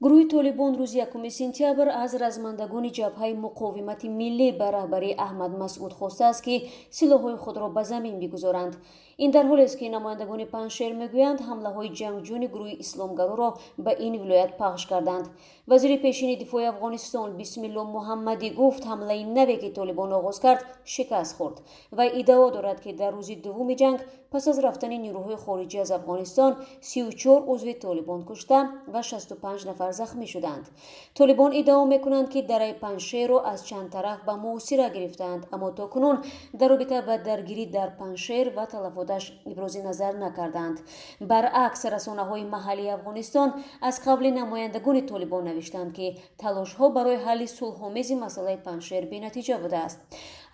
гурӯҳи Толибон рӯзи 1 сентябр аз размандагони ҷабҳаи муқовимати миллӣ ба раҳбарии Аҳмад Масъуд хостааст, ки силоҳҳои худро ба замин бигузоранд. ин дар ҳоле аст, ки намояндагони Панҷшер мегӯянд, ҳамлаҳои ҷангҷӯёни гурӯҳи исломгароро ба ин вилоят пахш карданд. вазири пешини дифои Афғонистон бисмилло Муҳаммадӣ гуфт, ҳамлаи наве, ки Толибон оғоз кард, шикаст хӯрд. вай иддао дорад, ки дар рӯзи дуввуми ҷанг пас аз рафтани нирӯҳои хориҷӣ аз Афғонистон 34 узви Толибон кушта ва 65 нафар захмӣ шуданд. Толибон иддао мекунанд, ки дараи Панҷшерро аз чанд тараф ба муосира гирифтаанд, аммо то кунун дар робита ба даргирӣ дар Панҷшер ва талафоташ ибрози назар накарданд. баръакс, расонаҳои маҳаллии Афғонистон аз қабли намояндагони Толибон навиштанд, ки талошҳо барои ҳалли сулҳомези масъалаи Панҷшер бенатиҷа будааст.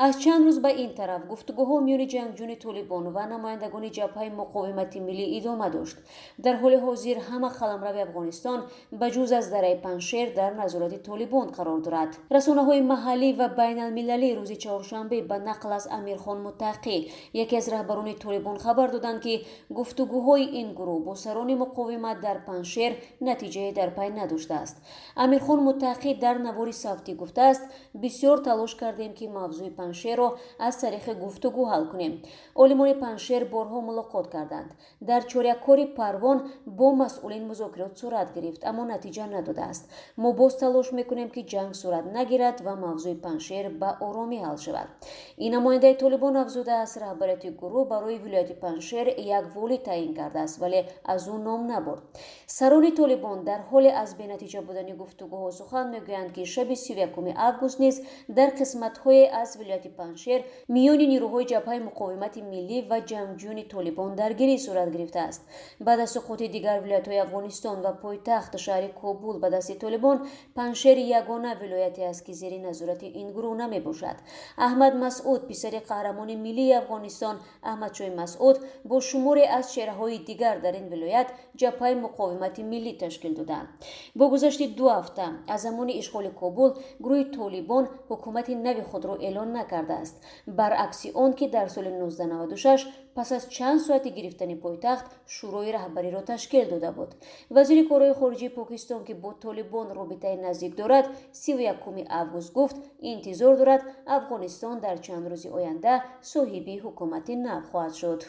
аз чанд рӯз ба ин тараф гуфтугӯҳо миёни ҷангҷӯёни Толибон ва намояндагони ҷабҳаи муқовимати миллӣ идома дошт. дар ҳоли ҳозир ҳама қаламрави Афғонистон ба ҷуз аз дараи Панҷшер дар назорати Толибон қарор дорад. расонаҳои маҳаллӣ ва байналмилалӣ рӯзи чоршанбе ба нақл аз Амирхон Муттақӣ, яке аз раҳбарони Толибон, хабар доданд, ки гуфтугӯҳои ин гурӯҳ бо сарони муқовимат дар Панҷшер натиҷае дар пай надоштааст. Амирхон Муттақӣ дар навори савтӣ гуфтааст: бисёр талош кардем, ки мавзӯи Панҷшерро аз тариқи гуфтугӯ ҳал кунем. олимони Панҷшер борҳо мулоқот карданд. дар чорякори Парвон бо масъулин музокирот сурат гирифт, аммо натиҷа надодааст. мо боз талош мекунем, ки ҷанг сурат нагирад ва мавзӯи Панҷшер ба оромӣ ҳал шавад. ин намояндаи Толибон афзудааст, раҳбарияти гурӯҳ барои вилояти Панҷшер як воли таъин кардааст, вале аз ӯ ном набурд. сарони Толибон дар ҳоле аз бенатиҷа будани гуфтугӯҳо сухан мегӯянд, ки шаби 31 август низ дар қисматҳое аз вилояти Панҷшер миёни нирӯҳои ҷабҳаи муқовимати миллӣ ва ҷангҷӯёни Толибон даргирӣ сурат гирифтааст. баъд аз суқути дигар вилоятҳои Афғонистон ва пойтахт шаҳри Кобул ба дасти Толибон, Панҷшер ягона вилояте аст, ки зери назорати ин гурӯҳ намебошад. Аҳмад Масъуд, писари қаҳрамони миллии Афғонистон Аҳмадшоҳи Масъуд, бо шуморе аз чеҳраҳои дигар дар ин вилоят ҷабҳаи муқовимати миллӣ ташкил доданд. бо гузашти 2 ҳафта аз замони ишғоли Кобул, гурӯҳи Толибон ҳукумати нави худро эълон накардааст. баръакси он, ки дар соли 1996 пас аз чанд соати гирифтани пойтахт, шӯрои раҳбариро ташкил дода буд. вазири корҳои хориҷии Покистон, ки бо Толибон робитаи наздик дорад, 31 август гуфт, интизор дорад Афғонистон дар чанд рӯзи оянда соҳиби ҳукумати нав хоҳад шуд.